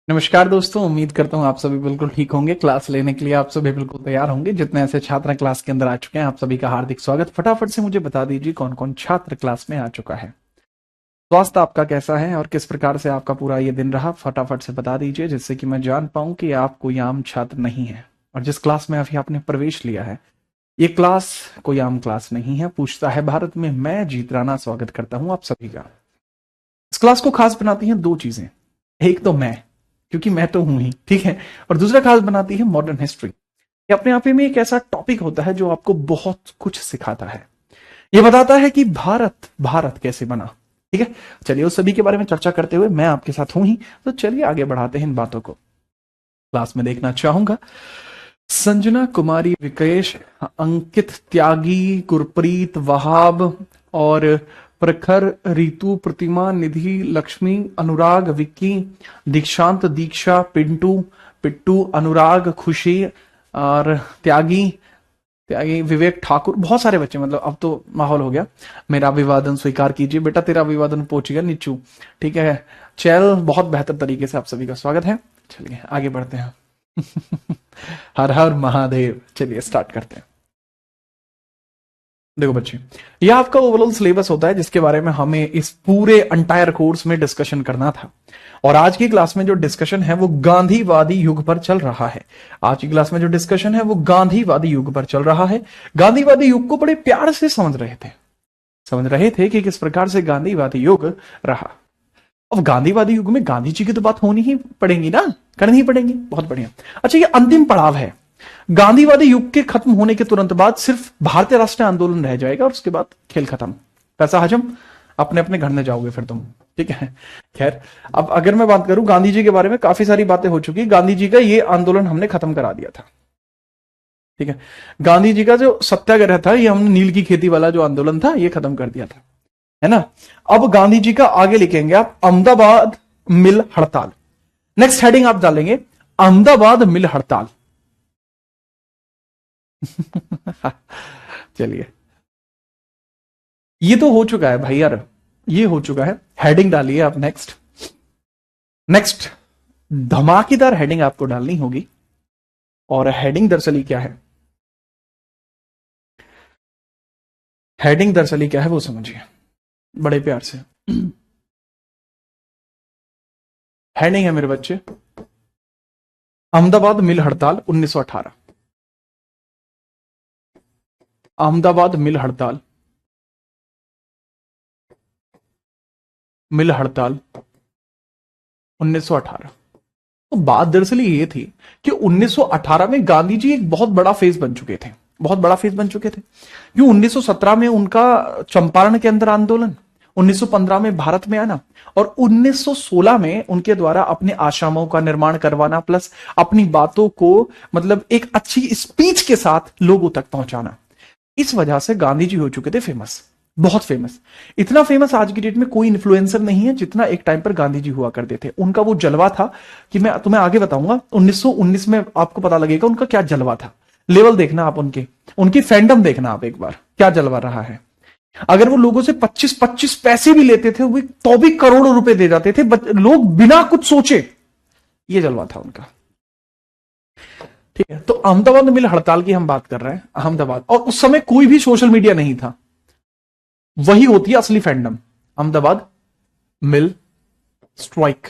नमस्कार दोस्तों, उम्मीद करता हूँ आप सभी बिल्कुल ठीक होंगे। क्लास लेने के लिए आप सभी बिल्कुल तैयार होंगे। जितने ऐसे छात्र क्लास के अंदर आ चुके हैं, आप सभी का हार्दिक स्वागत। फटाफट से मुझे बता दीजिए कौन कौन छात्र क्लास में आ चुका है। स्वास्थ्य आपका कैसा है और किस प्रकार से आपका पूरा ये दिन रहा, फटाफट से बता दीजिए, जिससे कि मैं जान पाऊं कि आप कोई आम छात्र नहीं है। और जिस क्लास में अभी आपने प्रवेश लिया है, ये क्लास कोई आम क्लास नहीं है। पूछता है भारत में, मैं जीत राणा स्वागत करता हूं आप सभी का। इस क्लास को खास बनाती हैं दो चीजें। एक तो मैं, क्योंकि मैं तो हूं ही, ठीक है। और दूसरा खास बनाती है मॉडर्न हिस्ट्री। ये अपने आप में एक ऐसा टॉपिक होता है जो आपको बहुत कुछ सिखाता है। ये बताता है कि भारत भारत कैसे बना। ठीक है, चलिए उस सभी के बारे में चर्चा करते हुए मैं आपके साथ हूं ही, तो चलिए आगे बढ़ाते हैं इन बातों को। क्लास में देखना चाहूंगा संजना कुमारी, विकेश, अंकित, त्यागी, गुरप्रीत, वहाब और प्रखर, रितु, प्रतिमा, निधि, लक्ष्मी, अनुराग, विक्की, दीक्षांत, दीक्षा, पिंटू, पिट्टू, अनुराग, खुशी और त्यागी, त्यागी, विवेक ठाकुर। बहुत सारे बच्चे, मतलब अब तो माहौल हो गया। मेरा अभिवादन स्वीकार कीजिए बेटा, तेरा अभिवादन पहुंच गया नीचू। ठीक है, चल बहुत बेहतर तरीके से आप सभी का स्वागत है। चलिए आगे बढ़ते हैं। हर हर महादेव। चलिए स्टार्ट करते हैं। देखो बच्चे, यह आपका ओवरऑल सिलेबस होता है जिसके बारे में हमें इस पूरे अंटायर कोर्स में डिस्कशन करना था। और आज की क्लास में जो डिस्कशन है वो गांधीवादी युग पर चल रहा है। आज की क्लास में जो डिस्कशन है वो गांधीवादी युग पर चल रहा है। गांधीवादी युग को बड़े प्यार से समझ रहे थे कि किस प्रकार से गांधीवादी युग रहा। अब गांधीवादी युग में गांधी जी की तो बात होनी ही पड़ेगी ना, करनी ही पड़ेगी। बहुत बढ़िया। अच्छा, ये अंतिम पड़ाव है। गांधीवादी युग के खत्म होने के तुरंत बाद सिर्फ भारतीय राष्ट्रीय आंदोलन रह जाएगा और उसके बाद खेल खत्म, पैसा हजम, अपने अपने घर में जाओगे फिर तुम। ठीक है, खैर अब अगर मैं बात करूं गांधी जी के बारे में, काफी सारी बातें हो चुकी। गांधी जी का ये आंदोलन हमने खत्म करा दिया था। ठीक है, गांधी जी का जो सत्याग्रह था, ये हमने नील की खेती वाला जो आंदोलन था, ये खत्म कर दिया था, है ना। अब गांधी जी का आगे लिखेंगे आप, अहमदाबाद मिल हड़ताल। नेक्स्ट हेडिंग आप डालेंगे अहमदाबाद मिल हड़ताल। चलिए, ये तो हो चुका है भाई यार, ये हो चुका है। हेडिंग डालिए आप नेक्स्ट। नेक्स्ट धमाकेदार हेडिंग आपको डालनी होगी। और हेडिंग दरअसल क्या है, हेडिंग दरअसल क्या है वो समझिए बड़े प्यार से। हेडिंग है मेरे बच्चे, अहमदाबाद मिल हड़ताल 1918। अहमदाबाद मिल हड़ताल, मिल हड़ताल 1918। तो बात दरअसल ये थी कि 1918 में गांधी जी एक बहुत बड़ा फेस बन चुके थे, बहुत बड़ा फेस बन चुके थे। क्यों, 1917 में उनका चंपारण के अंदर आंदोलन, 1915 में भारत में आना और 1916 में उनके द्वारा अपने आश्रमों का निर्माण करवाना, प्लस अपनी बातों को मतलब एक अच्छी स्पीच के साथ लोगों तक पहुंचाना। इस वजह से गांधी जी हो चुके थे फेमस, बहुत फेमस। इतना फेमस आज की डेट में कोई इन्फ्लुएंसर नहीं है जितना एक टाइम पर गांधी जी हुआ करते थे। उनका वो जलवा था कि मैं तुम्हें आगे बताऊंगा, 1919 में आपको पता लगेगा उनका क्या जलवा था। लेवल देखना आप उनके, उनकी फैंडम देखना आप एक बार, क्या जलवा रहा है। अगर वो लोगों से 25-25 पैसे भी लेते थे, वो तो भी करोड़ों रुपए दे जाते थे लोग बिना कुछ सोचे। ये जलवा था उनका। ठीक है, तो अहमदाबाद मिल हड़ताल की हम बात कर रहे हैं। अहमदाबाद, और उस समय कोई भी सोशल मीडिया नहीं था। वही होती है असली फैंडम, अहमदाबाद मिल स्ट्राइक।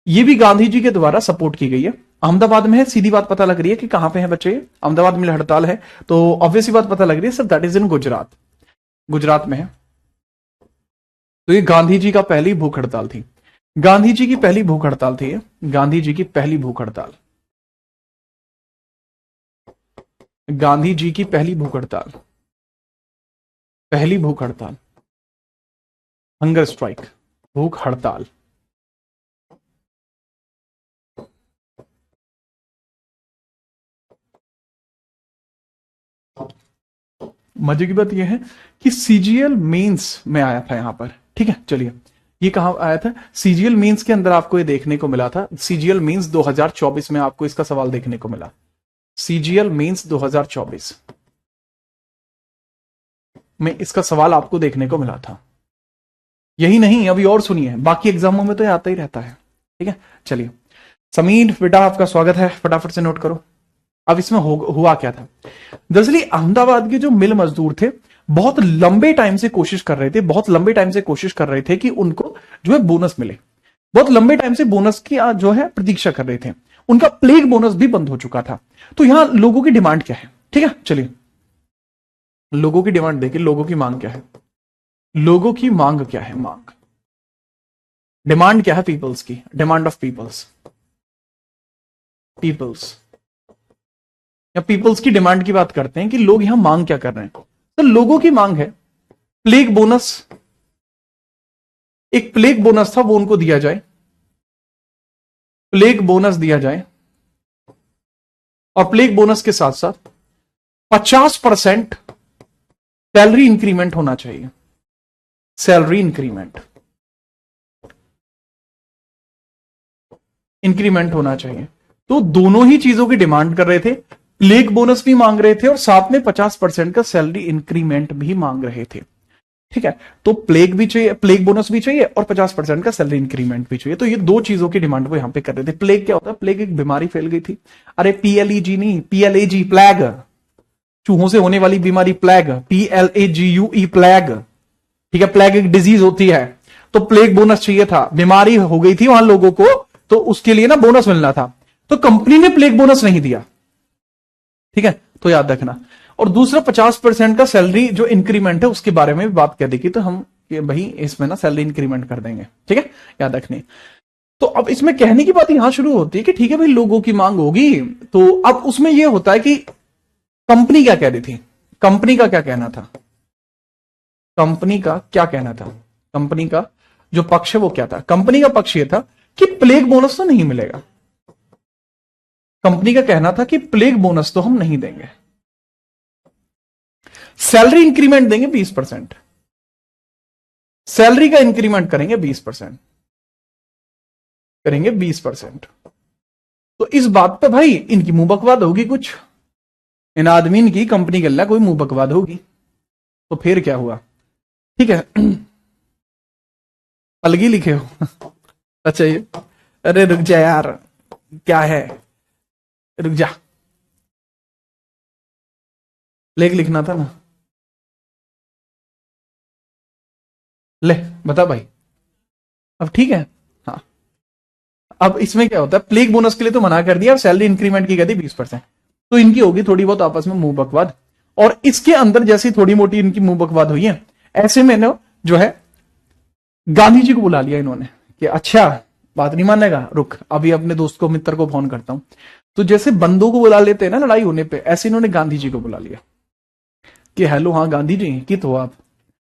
ये भी गांधी जी के द्वारा सपोर्ट की गई है। अहमदाबाद में है, सीधी बात पता लग रही है कि कहां पे है बच्चे, अहमदाबाद मिल हड़ताल है, तो ऑब्वियसली बात पता लग रही है sir, that is in Gujarat, Gujarat में है। तो ये गांधी जी का पहली भूख हड़ताल थी, गांधी जी की पहली भूख हड़ताल थी, गांधी जी की पहली भूख हड़ताल, गांधी जी की पहली भूख हड़ताल, पहली भूख हड़ताल, हंगर स्ट्राइक, भूख हड़ताल। मजे की बात यह है कि सीजीएल मेंस में आया था यहां पर। ठीक है, चलिए ये कहां आया था, सीजीएल मेंस के अंदर आपको ये देखने को मिला था। सीजीएल मेंस 2024 में आपको इसका सवाल देखने को मिला। सीजीएल मेंस 2024 में इसका सवाल आपको देखने को मिला था। यही नहीं, अभी और सुनिए, बाकी एग्जामों में तो ये आता ही रहता है। ठीक है, चलिए। समीर बेटा आपका स्वागत है, फटाफट से नोट करो। अब इसमें हुआ क्या था। दरअसल अहमदाबाद के जो मिल मजदूर थे, बहुत लंबे टाइम से कोशिश कर रहे थे, बहुत लंबे टाइम से कोशिश कर रहे थे कि उनको जो है बोनस मिले। बहुत लंबे टाइम से बोनस की जो है प्रतीक्षा कर रहे थे। उनका प्लेग बोनस भी बंद हो चुका था। तो यहां लोगों की डिमांड क्या है, ठीक है, चलिए। लोगों की डिमांड देखिए, लोगों की मांग क्या है। लोगों की मांग क्या है, मांग, डिमांड क्या है पीपल्स की, डिमांड ऑफ पीपल्स, पीपल्स या पीपल्स की डिमांड की बात करते हैं कि लोग यहां मांग क्या कर रहे हैं। तो लोगों की मांग है प्लेग बोनस, एक प्लेग बोनस था वो उनको दिया जाए, प्लेग बोनस दिया जाए, और प्लेग बोनस के साथ साथ 50% सैलरी इंक्रीमेंट होना चाहिए, सैलरी इंक्रीमेंट, इंक्रीमेंट होना चाहिए। तो दोनों ही चीजों की डिमांड कर रहे थे, प्लेग बोनस भी मांग रहे थे और साथ में 50% का सैलरी इंक्रीमेंट भी मांग रहे थे। ठीक है, तो प्लेग भी चाहिए, प्लेग बोनस भी चाहिए और 50% का सैलरी इंक्रीमेंट भी चाहिए। तो ये दो चीजों की डिमांड वो यहां पे कर रहे थे। प्लेग क्या होता है, प्लेग एक बीमारी फैल गई थी। अरे पीएलईजी नहीं, पीएलएजी, प्लेग, चूहों से होने वाली बीमारी प्लेग, PLAGUE, प्लेग। ठीक है, प्लेग एक डिजीज होती है। तो प्लेग बोनस चाहिए था, बीमारी हो गई थी वहां लोगों को, तो उसके लिए ना बोनस मिलना था। तो कंपनी ने प्लेग बोनस नहीं दिया। ठीक है, तो याद रखना। और दूसरा 50% का सैलरी जो इंक्रीमेंट है उसके बारे में भी बात कर देखी, तो हम भाई इसमें ना सैलरी इंक्रीमेंट कर देंगे। ठीक है, याद रखनी। तो अब इसमें कहने की बात यहां शुरू होती है कि ठीक है भाई, लोगों की मांग होगी। तो अब उसमें यह होता है कि कंपनी क्या कह रही थी, कंपनी का क्या कहना था, कंपनी का क्या कहना था, कंपनी का जो पक्ष है वो क्या था। कंपनी का पक्ष ये था कि प्लेग बोनस तो नहीं मिलेगा। कंपनी का कहना था कि प्लेग बोनस तो हम नहीं देंगे, सैलरी इंक्रीमेंट देंगे 20%, सैलरी का इंक्रीमेंट करेंगे 20%, करेंगे 20%। तो इस बात पे भाई इनकी मुंह बकवाद होगी कुछ, इन आदमी की कंपनी के लिए कोई मुंह बकवाद होगी। तो फिर क्या हुआ, ठीक है। अलगी लिखे हो। अच्छा ये, अरे रुक जा यार, क्या है, रुक जा, लेख लिखना था ना, ले बता भाई। अब ठीक है, हाँ। अब इसमें क्या होता है, प्लेग बोनस के लिए तो मना कर दिया, और सैलरी इंक्रीमेंट की कहती 20%। तो इनकी होगी थोड़ी बहुत आपस में मुंह बकवाद, और इसके अंदर जैसी थोड़ी मोटी इनकी मुंह बकवाद हुई है, ऐसे में ना जो है गांधी जी को बुला लिया इन्होंने कि अच्छा, बात नहीं मानेगा, रुक अभी अपने दोस्त को, मित्र को फोन करता हूं। तो जैसे बंदों को बुला लेते हैं ना लड़ाई होने पे, ऐसे इन्होंने गांधी जी को बुला लिया कि हेलो, हाँ गांधी जी की तो आप,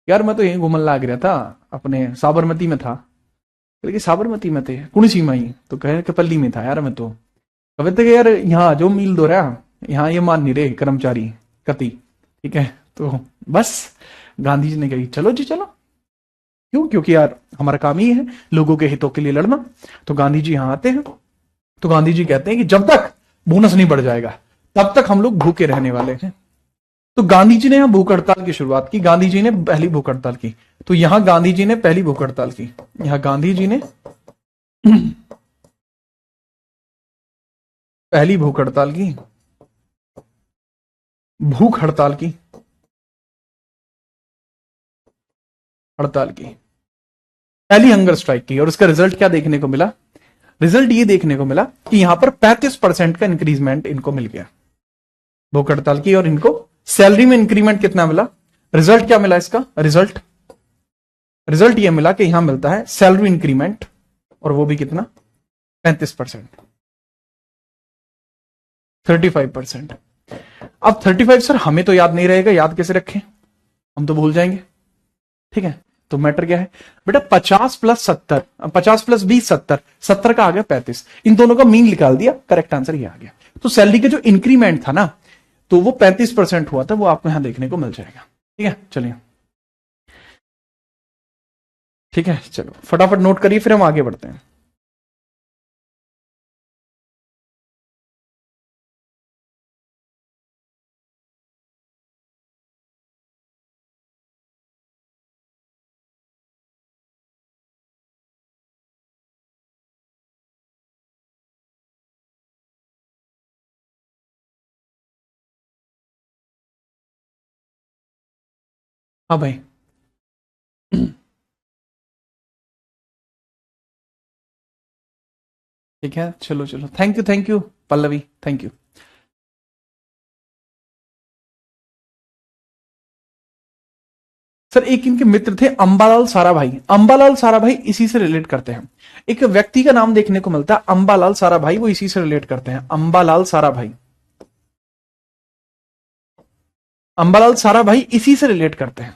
यार मैं तो यहीं घूमन लाग रहा था, अपने साबरमती में था। कि साबरमती में थे, कौन सी माई, तो कहे कि पल्ली में था यार मैं तो। कहे थे कि यार यहाँ जो मील दो रहा, यहाँ ये मान नहीं रहे कर्मचारी कति। ठीक है, तो बस गांधी जी ने कही चलो जी चलो। क्यों, क्योंकि यार हमारा काम ही है लोगों के हितों के लिए लड़ना। तो गांधी जी यहां आते हैं, तो गांधी जी कहते हैं कि जब तक बोनस नहीं बढ़ जाएगा तब तक हम लोग भूखे रहने वाले हैं। तो गांधी जी ने यहां भूख हड़ताल की शुरुआत की, गांधी जी ने पहली भूख हड़ताल की। तो यहां गांधी जी ने पहली भूख हड़ताल की, यहां गांधी जी ने पहली भूख हड़ताल की, भूख हड़ताल की, हड़ताल की, पहली हंगर स्ट्राइक की। और उसका रिजल्ट क्या देखने को मिला, रिजल्ट ये देखने को मिला कि यहां पर 35% का इंक्रीजमेंट इनको मिल गया, भूख हड़ताल की, और इनको सैलरी में इंक्रीमेंट कितना मिला। रिजल्ट क्या मिला इसका, रिजल्ट, रिजल्ट ये मिला कि यहां मिलता है सैलरी इंक्रीमेंट, और वो भी कितना, 35%, 35%। अब 35 सर हमें तो याद नहीं रहेगा, याद कैसे रखें, हम तो भूल जाएंगे। ठीक है, तो मैटर क्या है बेटा, 50 + 70, 50 + 20 70, 70 का आ गया 35, इन दोनों का मीन निकाल दिया, करेक्ट आंसर ये आ गया। तो सैलरी का जो इंक्रीमेंट था ना, तो वो 35% हुआ था, वो आपको यहां देखने को मिल जाएगा। ठीक है, चलिए, ठीक है, चलो फटाफट नोट करिए, फिर हम आगे बढ़ते हैं। हाँ भाई। ठीक है, चलो चलो, thank you Pallavi, thank you. Sir एक इनके मित्र थे अंबालाल साराभाई, अंबालाल साराभाई इसी से रिलेट करते हैं। एक व्यक्ति का नाम देखने को मिलता है अंबालाल साराभाई, वो इसी से रिलेट करते हैं, अंबालाल साराभाई। अंबालाल साराभाई इसी से रिलेट करते हैं,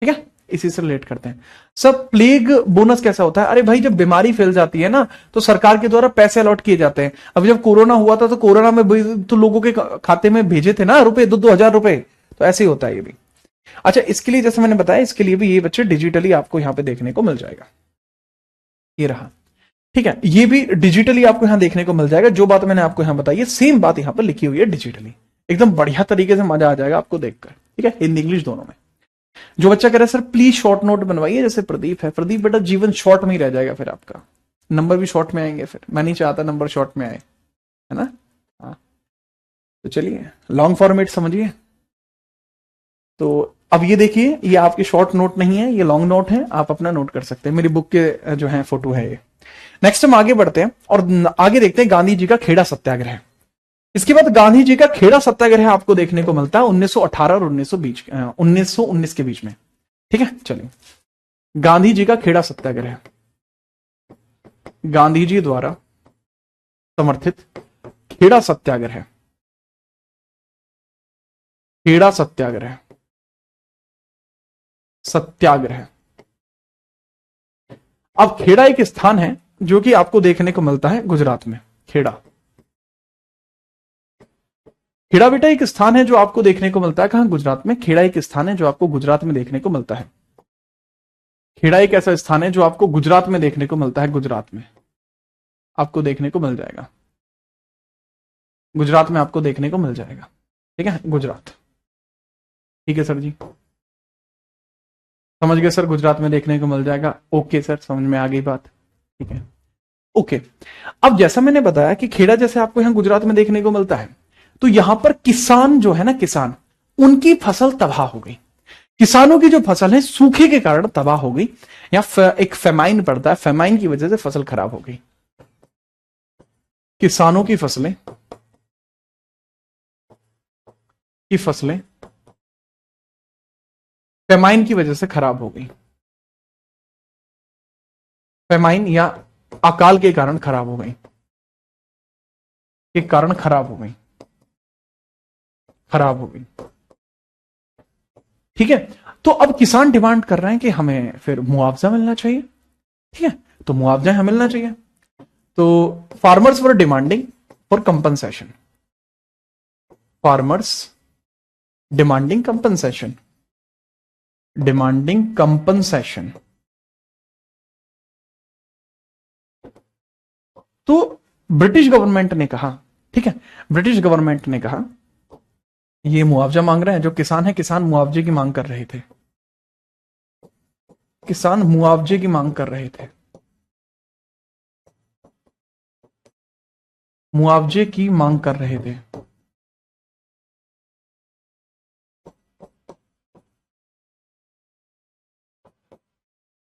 ठीक है, इसी से रिलेट करते हैं। सब प्लेग बोनस कैसा होता है? अरे भाई जब बीमारी फैल जाती है ना तो सरकार के द्वारा पैसे अलॉट किए जाते हैं। अब जब कोरोना हुआ था तो कोरोना में तो लोगों के खाते में भेजे थे ना रुपए, 2-2 हजार रुपए। तो ऐसे ही होता है ये भी। अच्छा, इसके लिए जैसे मैंने बताया, इसके लिए भी ये बच्चे डिजिटली आपको यहां पे देखने को मिल जाएगा। ये रहा, ठीक है, ये भी डिजिटली आपको यहां देखने को मिल जाएगा। जो बात मैंने आपको यहां बताई है सेम बात यहां पर लिखी हुई है डिजिटली। एकदम बढ़िया तरीके से मजा आ जाएगा आपको देखकर, ठीक है, हिंदी इंग्लिश दोनों में। जो बच्चा कह रहा है सर प्लीज शॉर्ट नोट बनवाइए, जैसे प्रदीप है, प्रदीप बेटा जीवन शॉर्ट में ही रह जाएगा, फिर आपका नंबर भी शॉर्ट में आएंगे, फिर मैं नहीं चाहता नंबर शॉर्ट में आए, है ना। हाँ, तो चलिए लॉन्ग फॉर्मेट समझिए। तो अब ये देखिए, ये आपके शॉर्ट नोट नहीं है, ये लॉन्ग नोट है, आप अपना नोट कर सकते हैं, मेरी बुक के जो है फोटो है ये। नेक्स्ट हम आगे बढ़ते हैं और आगे देखते हैं गांधी जी का खेड़ा सत्याग्रह। इसके बाद गांधी जी का खेड़ा सत्याग्रह आपको देखने को मिलता है 1918 और 1919 के बीच में, ठीक है। चलिए, गांधी जी का खेड़ा सत्याग्रह, गांधी जी द्वारा समर्थित खेड़ा सत्याग्रह, खेड़ा सत्याग्रह, सत्याग्रह। अब खेड़ा एक स्थान है जो कि आपको देखने को मिलता है गुजरात में। खेड़ा, खेड़ा बेटा एक स्थान है जो आपको देखने को मिलता है कहां? गुजरात में। खेड़ा एक स्थान है जो आपको गुजरात में देखने को मिलता है। खेड़ा एक ऐसा स्थान है जो आपको गुजरात में देखने को मिलता है, गुजरात में आपको देखने को मिल जाएगा, गुजरात में आपको देखने को मिल जाएगा, ठीक है, गुजरात। ठीक है सर जी, समझ गए सर, गुजरात में देखने को मिल जाएगा। ओके सर, समझ में आ गई बात, ठीक है, ओके। अब जैसा मैंने बताया कि खेड़ा जैसे आपको यहां गुजरात में देखने को मिलता है, तो यहां पर किसान जो है ना, किसान, उनकी फसल तबाह हो गई। किसानों की जो फसल है सूखे के कारण तबाह हो गई, या एक फेमाइन पड़ता है, फेमाइन की वजह से फसल खराब हो गई। किसानों की फसलें फेमाइन की वजह से खराब हो गई, फेमाइन या अकाल के कारण खराब हो गई, के कारण खराब हो गई, खराब हो गई, ठीक है। तो अब किसान डिमांड कर रहे हैं कि हमें फिर मुआवजा मिलना चाहिए, ठीक है, तो मुआवजा हमें मिलना चाहिए। तो farmers were demanding for compensation, farmers demanding compensation, demanding compensation. तो ब्रिटिश गवर्नमेंट ने कहा, ठीक है, ब्रिटिश गवर्नमेंट ने कहा ये मुआवजा मांग रहे हैं, जो किसान है, किसान मुआवजे की मांग कर रहे थे, किसान मुआवजे की मांग कर रहे थे, मुआवजे की मांग कर रहे थे।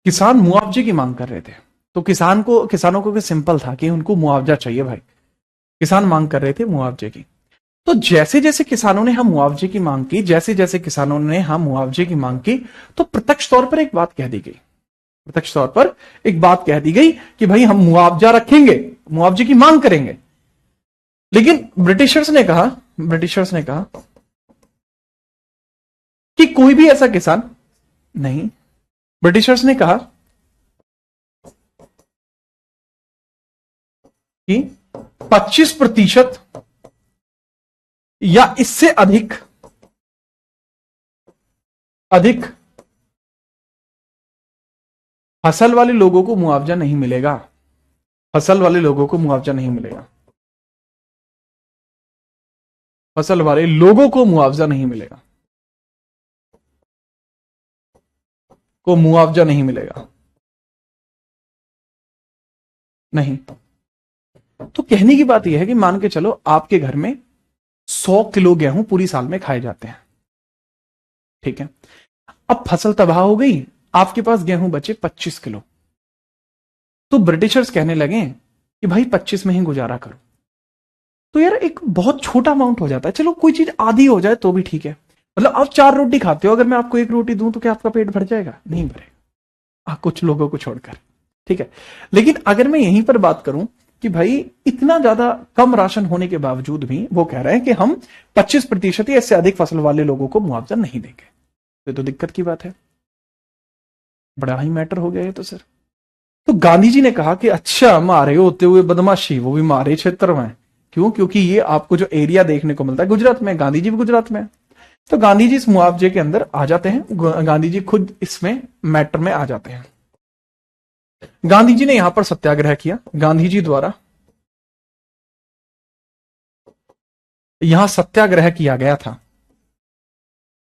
किसान मुआवजे की मांग कर रहे थे, तो किसानों को सिंपल था कि उनको मुआवजा चाहिए भाई, किसान मांग कर रहे थे मुआवजे की। तो जैसे जैसे किसानों ने हम मुआवजे की मांग की, जैसे जैसे किसानों ने हम मुआवजे की मांग की, तो प्रत्यक्ष तौर पर एक बात कह दी गई, प्रत्यक्ष तौर पर एक बात कह दी गई कि भाई हम मुआवजा रखेंगे, मुआवजे की मांग करेंगे। लेकिन ब्रिटिशर्स ने कहा कि कोई भी ऐसा किसान नहीं, ब्रिटिशर्स ने कहा कि 25% या इससे अधिक फसल वाले लोगों को मुआवजा नहीं मिलेगा, फसल वाले लोगों को मुआवजा नहीं मिलेगा, फसल वाले लोगों को मुआवजा नहीं मिलेगा, को मुआवजा नहीं मिलेगा, नहीं। तो कहने की बात यह है कि मान के चलो आपके घर में 100 किलो गेहूं पूरी साल में खाए जाते हैं, ठीक है। अब फसल तबाह हो गई, आपके पास गेहूं बचे 25 किलो। तो ब्रिटिशर्स कहने लगे कि भाई 25 में ही गुजारा करो। तो यार एक बहुत छोटा अमाउंट हो जाता है, चलो कोई चीज आधी हो जाए तो भी ठीक है। मतलब आप 4 रोटी खाते हो, अगर मैं आपको 1 रोटी दूं तो क्या आपका पेट भर जाएगा? नहीं भरेगा, कुछ लोगों को छोड़कर, ठीक है। लेकिन अगर मैं यहीं पर बात करूं कि भाई इतना ज्यादा कम राशन होने के बावजूद भी वो कह रहे हैं कि हम 25% या इससे अधिक फसल वाले लोगों को मुआवजा नहीं देंगे, तो दिक्कत की बात है, बड़ा ही मैटर हो गया ये तो सर। तो गांधी जी ने कहा कि अच्छा, मारे होते हुए बदमाशी, वो भी मारे क्षेत्र में। क्यों? क्योंकि ये आपको जो एरिया देखने को मिलता है गुजरात में, गांधी जी भी गुजरात में, तो गांधी जी इस मुआवजे के अंदर आ जाते हैं, गांधी जी खुद इसमें मैटर में आ जाते हैं। गांधी जी ने यहां पर सत्याग्रह किया, गांधी जी द्वारा यहां सत्याग्रह किया गया था,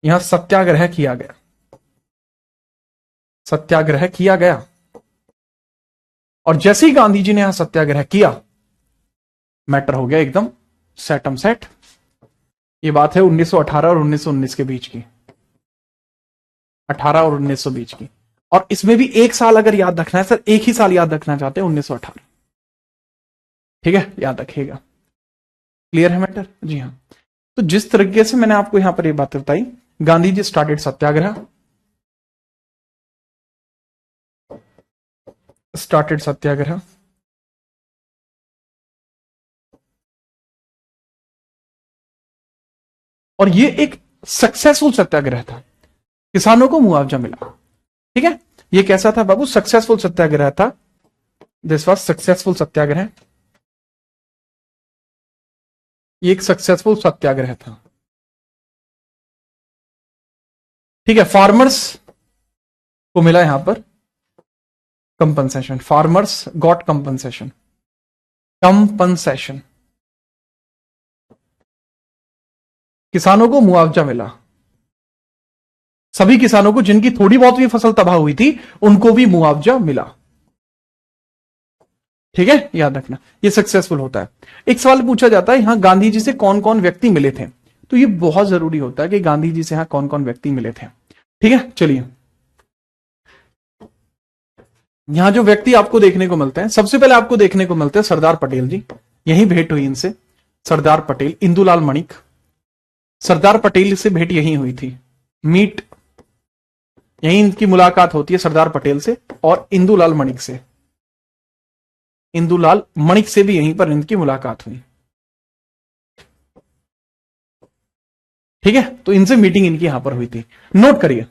यहां सत्याग्रह किया गया, सत्याग्रह किया गया। और जैसे ही गांधी जी ने यहां सत्याग्रह किया, मैटर हो गया एकदम सेटम सेट। ये बात है 1918 और 1919 के बीच की, 18 और 1900 बीच की। और इसमें भी एक साल अगर याद रखना है सर, एक ही साल याद रखना चाहते हैं, 1918, ठीक है, याद रखिएगा। क्लियर है मैटर? जी हाँ। तो जिस तरीके से मैंने आपको यहां पर ये बात बताई, गांधी जी स्टार्टेड सत्याग्रह, स्टार्टेड सत्याग्रह, और ये एक सक्सेसफुल सत्याग्रह था, किसानों को मुआवजा मिला, ठीक है। ये कैसा था बाबू? सक्सेसफुल सत्याग्रह था, दिस वाज सक्सेसफुल सत्याग्रह, ये एक सक्सेसफुल सत्याग्रह था, ठीक है। फार्मर्स को मिला यहां पर compensation, farmers got compensation, compensation, किसानों को मुआवजा मिला, सभी किसानों को जिनकी थोड़ी बहुत भी फसल तबाह हुई थी उनको भी मुआवजा मिला, ठीक है, याद रखना ये सक्सेसफुल होता है। एक सवाल पूछा जाता है यहां गांधी जी से कौन कौन व्यक्ति मिले थे, तो ये बहुत जरूरी होता है कि गांधी जी से यहां कौन कौन व्यक्ति मिले थे, ठीक है। चलिए, यहां जो व्यक्ति आपको देखने को मिलते हैं, सबसे पहले आपको देखने को मिलते हैं सरदार पटेल जी, यही भेंट हुई इनसे, सरदार पटेल, इंदुलाल मणिक, सरदार पटेल से भेंट यही हुई थी, मीट, यही इनकी मुलाकात होती है सरदार पटेल से और इंदुलाल मणिक से, इंदुलाल मणिक से भी यहीं पर इनकी मुलाकात हुई, ठीक है। तो इनसे मीटिंग इनकी यहां पर हुई थी, नोट करिए।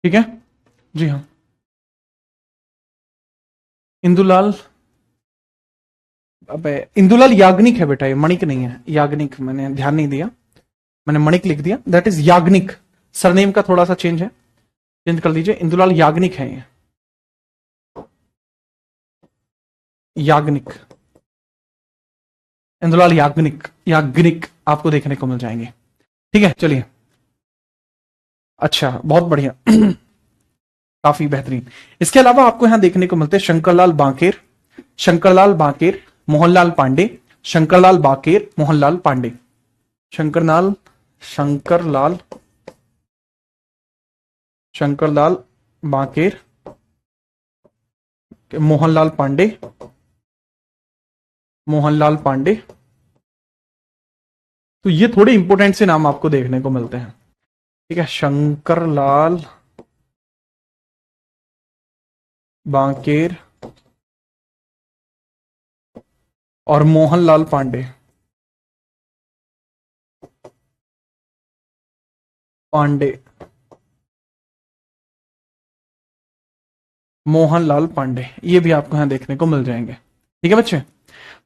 ठीक है, जी हाँ। इंदुलाल, अब इंदुलाल याग्निक है बेटा, ये मणिक नहीं है, याग्निक, मैंने ध्यान नहीं दिया, मैंने मणिक लिख दिया, दैट इज याग्निक, सरनेम का थोड़ा सा चेंज है, चेंज कर दीजिए, इंदुलाल याग्निक है ये, याग्निक, इंदुलाल याग्निक, याग्निक आपको देखने को मिल जाएंगे, ठीक है। चलिए, अच्छा, बहुत बढ़िया काफी बेहतरीन। इसके अलावा आपको यहां देखने को मिलते हैं शंकरलाल बांकेर, शंकरलाल बांकेर, मोहनलाल पांडे, शंकरलाल बांकेर, मोहनलाल पांडे, शंकरलाल, शंकरलाल, शंकरलाल बांकेर, मोहनलाल पांडे, मोहनलाल पांडे। तो ये थोड़े इंपॉर्टेंट से नाम आपको देखने को मिलते हैं। ठीक है, शंकरलाल बांकेर और मोहनलाल पांडे। पांडे, मोहनलाल पांडे, ये भी आपको यहां देखने को मिल जाएंगे। ठीक है बच्चे,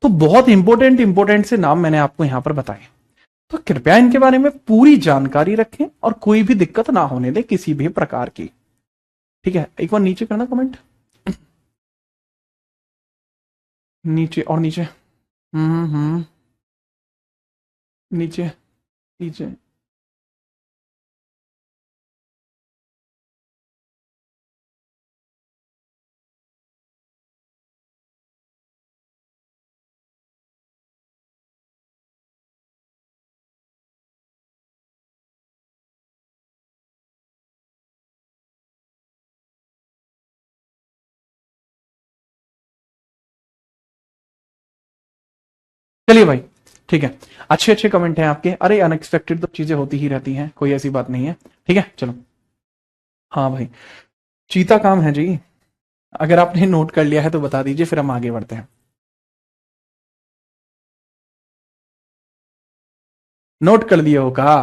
तो बहुत इंपॉर्टेंट इंपॉर्टेंट से नाम मैंने आपको यहां पर बताए। तो कृपया इनके बारे में पूरी जानकारी रखें और कोई भी दिक्कत ना होने दें किसी भी प्रकार की। ठीक है, एक बार नीचे करना कमेंट, नीचे और नीचे। नीचे, नीचे। चलिए भाई, ठीक है, अच्छे अच्छे कमेंट हैं आपके। अरे अनएक्सपेक्टेड तो चीजें होती ही रहती हैं, कोई ऐसी बात नहीं है। ठीक है, चलो। हाँ भाई, चीता काम है जी। अगर आपने नोट कर लिया है तो बता दीजिए, फिर हम आगे बढ़ते हैं। नोट कर लिए हो कहा?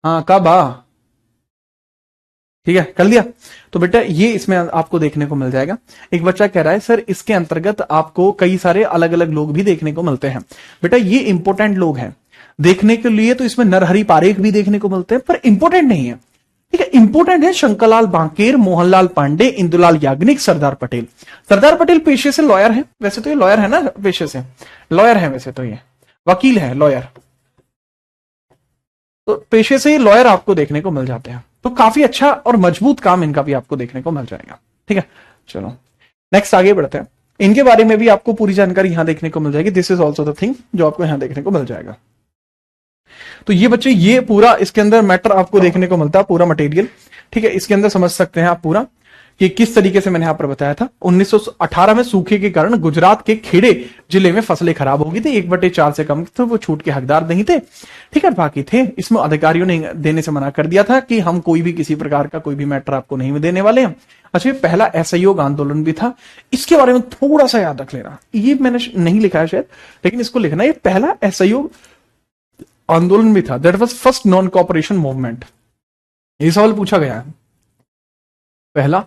हाँ, कब आ? ठीक है, कर लिया। तो बेटा ये इसमें आपको देखने को मिल जाएगा। एक बच्चा कह रहा है सर इसके अंतर्गत आपको कई सारे अलग अलग लोग भी देखने को मिलते हैं। बेटा ये इंपॉर्टेंट लोग हैं देखने के लिए, तो इसमें नरहरि पारेख भी देखने को मिलते हैं, पर इंपॉर्टेंट नहीं है। ठीक है, इंपॉर्टेंट है शंकरलाल बांकेर, मोहनलाल पांडे, इंदुलाल याग्निक, सरदार पटेल। सरदार पटेल पेशे से लॉयर है, वैसे तो ये लॉयर है ना, पेशे से लॉयर है, वैसे तो ये वकील है, लॉयर। तो पेशे से लॉयर आपको देखने को मिल जाते हैं, तो काफी अच्छा और मजबूत काम इनका भी आपको देखने को मिल जाएगा। ठीक है, चलो नेक्स्ट आगे बढ़ते हैं। इनके बारे में भी आपको पूरी जानकारी यहां देखने को मिल जाएगी। This is also the thing जो आपको यहां देखने को मिल जाएगा। तो ये बच्चे ये पूरा इसके अंदर मैटर आपको देखने को मिलता है, पूरा मटेरियल। ठीक है, इसके अंदर समझ सकते हैं आप पूरा कि किस तरीके से मैंने यहां पर बताया था। 1918 में सूखे के कारण गुजरात के खेड़े जिले में फसलें खराब हो गई थी, 1/4 से कम तो वो छूट के हकदार नहीं थे। ठीक है, बाकी थे। इसमें अधिकारियों ने देने से मना कर दिया था कि हम कोई भी किसी प्रकार का कोई भी मैटर आपको नहीं देने वाले हैं। अच्छा, पहला असहयोग आंदोलन भी था, इसके बारे में थोड़ा सा याद रख लेना। ये मैंने नहीं लिखा है शायद, लेकिन इसको लिखना, ये पहला असहयोग आंदोलन भी था। That was first non cooperation movement. ये सवाल पूछा गया है, पहला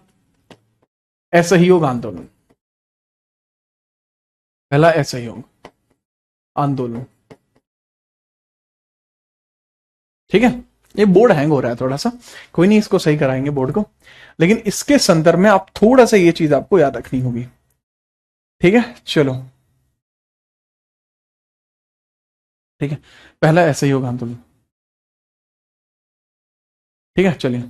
असहयोग आंदोलन, पहला असहयोग आंदोलन। ठीक है, ये बोर्ड हैंग हो रहा है थोड़ा सा, कोई नहीं, इसको सही कराएंगे बोर्ड को, लेकिन इसके संदर्भ में आप थोड़ा सा ये चीज आपको याद रखनी होगी। ठीक है, चलो। ठीक है, पहला असहयोग आंदोलन। ठीक है, चलिए।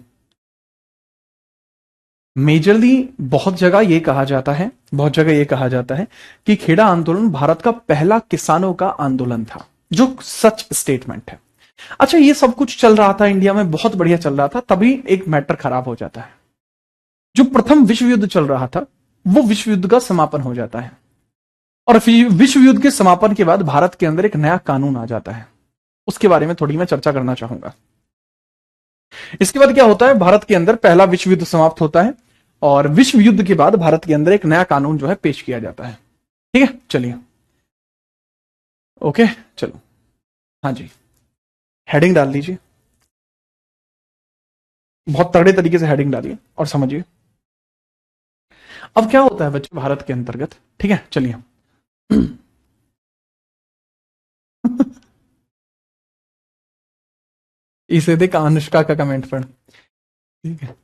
मेजरली बहुत जगह ये कहा जाता है, बहुत जगह ये कहा जाता है कि खेड़ा आंदोलन भारत का पहला किसानों का आंदोलन था, जो सच स्टेटमेंट है। अच्छा, ये सब कुछ चल रहा था इंडिया में, बहुत बढ़िया चल रहा था, तभी एक मैटर खराब हो जाता है। जो प्रथम विश्व युद्ध चल रहा था, वो विश्व युद्ध का समापन हो जाता है, और विश्व युद्ध के समापन के बाद भारत के अंदर एक नया कानून आ जाता है। उसके बारे में थोड़ी मैं चर्चा करना चाहूंगा। इसके बाद क्या होता है, भारत के अंदर पहला विश्व युद्ध समाप्त होता है, और विश्व युद्ध के बाद भारत के अंदर एक नया कानून जो है पेश किया जाता है। ठीक है, चलिए। ओके, चलो। हाँ जी, हेडिंग डाल लीजिए, बहुत तगड़े तरीके से हेडिंग डालिए और समझिए। अब क्या होता है बच्चे भारत के अंतर्गत। ठीक है, चलिए। इसे देख, अनुष्का का कमेंट पढ़। ठीक है,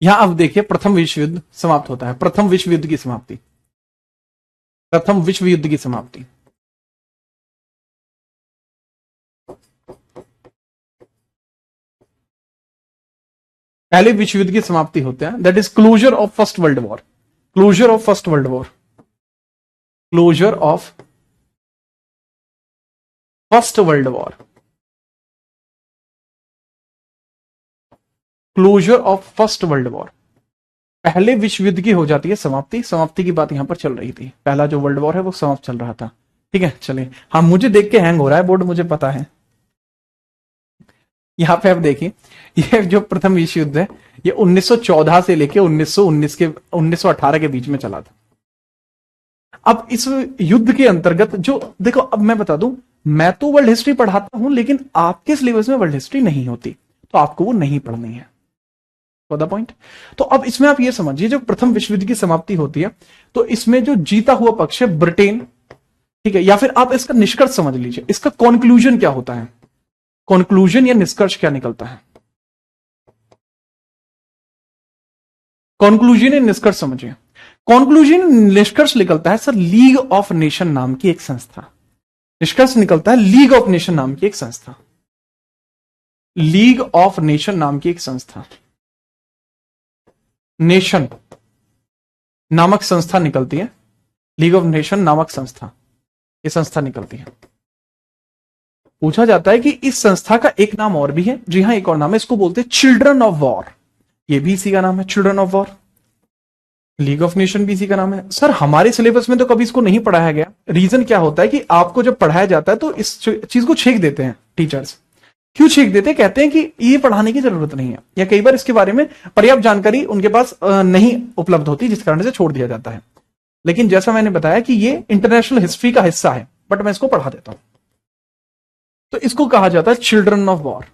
यहां अब देखिए, प्रथम विश्व युद्ध समाप्त होता है, प्रथम विश्व युद्ध की समाप्ति, प्रथम विश्व युद्ध की समाप्ति। पहले विश्व युद्ध की समाप्ति होते हैं, that is closure of First World War, closure of First World War, closure of First World War. Closure of First World War, पहले विश्व युद्ध की हो जाती है समाप्ति। समाप्ति की बात यहां पर चल रही थी, पहला जो वर्ल्ड वॉर है वो समाप्त चल रहा था। ठीक है, चलिए। हाँ, मुझे देख के हैंग हो रहा है बोर्ड, मुझे पता है। यहाँ पे आप देखिए, ये जो प्रथम विश्व युद्ध है ये 1914 से लेके 1918 के बीच में चला था। अब इस युद्ध के अंतर्गत जो देखो, अब मैं बता दूं, मैं तो वर्ल्ड हिस्ट्री पढ़ाता हूं लेकिन आपके सिलेबस में वर्ल्ड हिस्ट्री नहीं होती, तो आपको वो नहीं पढ़नी है। The point. तो अब इसमें आप ये समझिए, जो प्रथम विश्व युद्ध की समाप्ति होती है तो इसमें जो जीता हुआ पक्ष है ब्रिटेन, ठीक है, या फिर आप इसका निष्कर्ष समझ लीजिए, इसका कॉन्क्लूजन क्या होता है, कॉन्क्लूजन या निष्कर्ष क्या निकलता है, कॉन्क्लूजन या निष्कर्ष समझिए। कॉन्क्लूजन निष्कर्ष निकलता है सर लीग ऑफ नेशन नाम की एक संस्था, निष्कर्ष निकलता है लीग ऑफ नेशन नाम की एक संस्था, लीग ऑफ नेशन नाम की एक संस्था, नेशन नामक संस्था निकलती है, लीग ऑफ नेशन नामक संस्था, ये संस्था निकलती है। पूछा जाता है कि इस संस्था का एक नाम और भी है, जी हां एक और नाम है, इसको बोलते हैं चिल्ड्रन ऑफ वॉर, ये भी इसी का नाम है, children of war. League of nation भी इसी का नाम है। सर हमारे सिलेबस में तो कभी इसको नहीं पढ़ाया गया, रीजन क्या होता है कि आपको जब पढ़ाया जाता है तो इस चीज को छेक देते हैं टीचर्स। क्यों छेक देते हैं? कहते हैं कि ये पढ़ाने की जरूरत नहीं है, या कई बार इसके बारे में पर्याप्त जानकारी उनके पास नहीं उपलब्ध होती, जिस कारण से छोड़ दिया जाता है। लेकिन जैसा मैंने बताया कि ये इंटरनेशनल हिस्ट्री का हिस्सा है, बट मैं इसको पढ़ा देता हूं। तो इसको कहा जाता है children of war,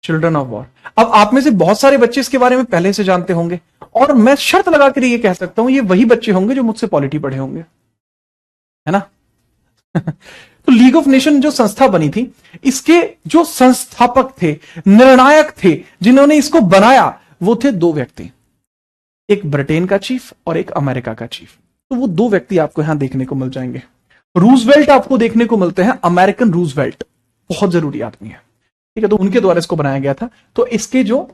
children of war. अब आप में से बहुत सारे बच्चे इसके बारे में पहले से जानते होंगे, और मैं शर्त लगाकर ये कह सकता हूं ये वही बच्चे होंगे जो मुझसे पॉलिटी पढ़े होंगे, है ना। तो लीग ऑफ नेशन जो संस्था बनी थी, इसके जो संस्थापक थे, निर्णायक थे, जिन्होंने इसको बनाया, वो थे दो व्यक्ति, एक ब्रिटेन का चीफ और एक अमेरिका का चीफ। तो वो दो व्यक्ति आपको यहां देखने को मिल जाएंगे। रूजवेल्ट आपको देखने को मिलते हैं, अमेरिकन रूजवेल्ट, बहुत जरूरी आदमी है, ठीक है, तो उनके द्वारा इसको बनाया गया था। तो इसके जो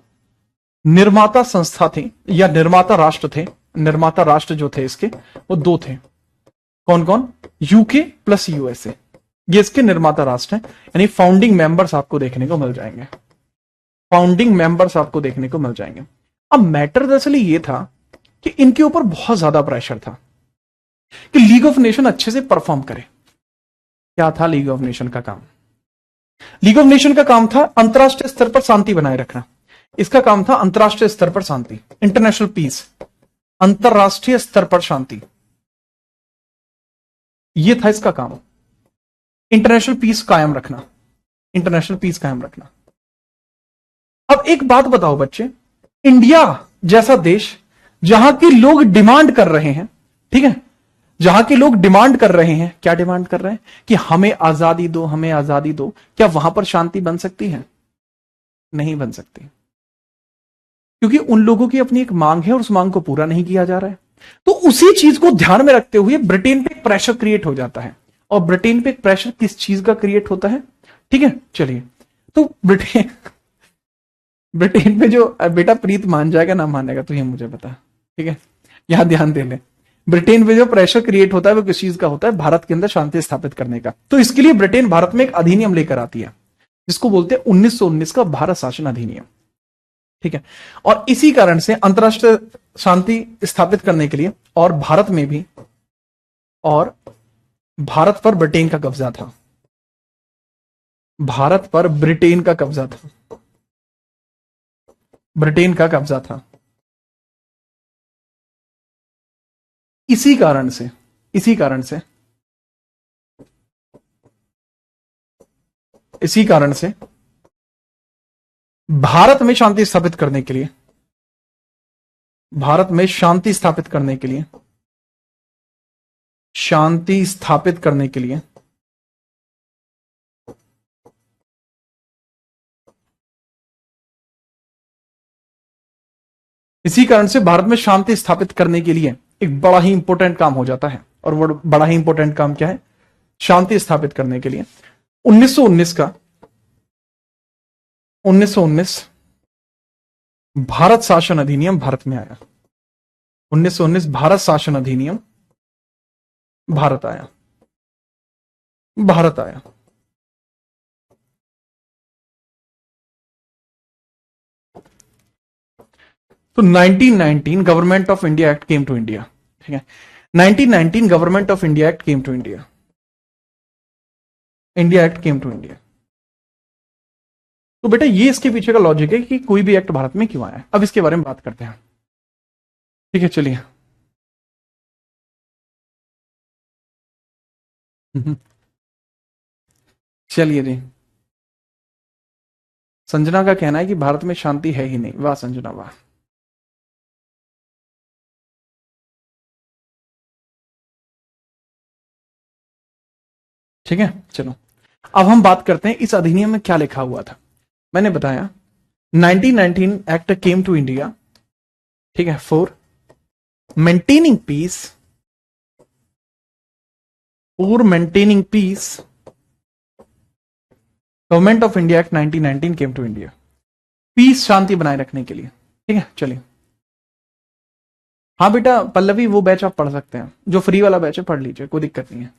निर्माता संस्था थी या निर्माता राष्ट्र थे, निर्माता राष्ट्र जो थे इसके, वो दो थे। कौन कौन? यूके प्लस यूएसए, ये इसके निर्माता राष्ट्र हैं, यानी फाउंडिंग मेंबर्स आपको देखने को मिल जाएंगे, फाउंडिंग मेंबर्स आपको देखने को मिल जाएंगे। अब मैटर दरअसल ये था कि इनके ऊपर बहुत ज्यादा प्रेशर था कि लीग ऑफ नेशन अच्छे से परफॉर्म करे। क्या था लीग ऑफ नेशन का काम? लीग ऑफ नेशन का काम था अंतरराष्ट्रीय स्तर पर शांति बनाए रखना। इसका काम था अंतरराष्ट्रीय स्तर पर शांति, इंटरनेशनल पीस, अंतरराष्ट्रीय स्तर पर शांति, यह था इसका काम, इंटरनेशनल पीस कायम रखना, इंटरनेशनल पीस कायम रखना। अब एक बात बताओ बच्चे, इंडिया जैसा देश जहां के लोग डिमांड कर रहे हैं, ठीक है, जहां के लोग डिमांड कर रहे हैं, क्या डिमांड कर रहे हैं? कि हमें आजादी दो, हमें आजादी दो, क्या वहां पर शांति बन सकती है? नहीं बन सकती, क्योंकि उन लोगों की अपनी एक मांग है और उस मांग को पूरा नहीं किया जा रहा है। तो उसी चीज को ध्यान में रखते हुए ब्रिटेन पे प्रेशर क्रिएट हो जाता है। और ब्रिटेन पे प्रेशर किस चीज का क्रिएट होता है? ठीक है, चलिए, तो ब्रिटेन ब्रिटेन पे जो बेटा प्रीत मान जाएगा ना मानेगा तो ये मुझे बता, ठीक है, यहां ध्यान दे ले। ब्रिटेन पे जो प्रेशर क्रिएट होता है वो किस चीज का होता है? भारत के अंदर शांति स्थापित करने का। तो इसके लिए ब्रिटेन भारत में एक अधिनियम लेकर आती है जिसको बोलते हैं 1919 का भारत शासन अधिनियम, ठीक है। और इसी कारण से अंतरराष्ट्रीय शांति स्थापित करने के लिए, और भारत में भी, और भारत पर ब्रिटेन का कब्जा था, भारत पर ब्रिटेन का कब्जा था, ब्रिटेन का कब्जा था। इसी कारण से, इसी कारण से, इसी कारण से भारत में शांति स्थापित करने के लिए, भारत में शांति स्थापित करने के लिए, शांति स्थापित करने के लिए इसी कारण से भारत में शांति स्थापित करने के लिए एक बड़ा ही इंपॉर्टेंट काम हो जाता है। और वो बड़ा ही इंपॉर्टेंट काम क्या है? शांति स्थापित करने के लिए 1919 का 1919 भारत शासन अधिनियम भारत में आया। 1919 भारत शासन अधिनियम भारत आया, भारत आया। तो 1919 Government of India Act came to India, ठीक है। 1919 Government of India Act came to India, India Act came to India. तो बेटा ये इसके पीछे का लॉजिक है कि कोई भी एक्ट भारत में क्यों आया है। अब इसके बारे में बात करते हैं, ठीक है, चलिए। चलिए जी, संजना का कहना है कि भारत में शांति है ही नहीं। वाह संजना वाह। ठीक है, चलो अब हम बात करते हैं इस अधिनियम में क्या लिखा हुआ था। मैंने बताया 1919 एक्ट केम टू इंडिया, ठीक है, फॉर मेंटेनिंग पीस, और maintaining peace government of India act 1919 came to India, peace शांति बनाए रखने के लिए, ठीक है। चलिए, हाँ बेटा पल्लवी वो बैच आप पढ़ सकते हैं, जो फ्री वाला बैच है पढ़ लीजिए, कोई दिक्कत नहीं है।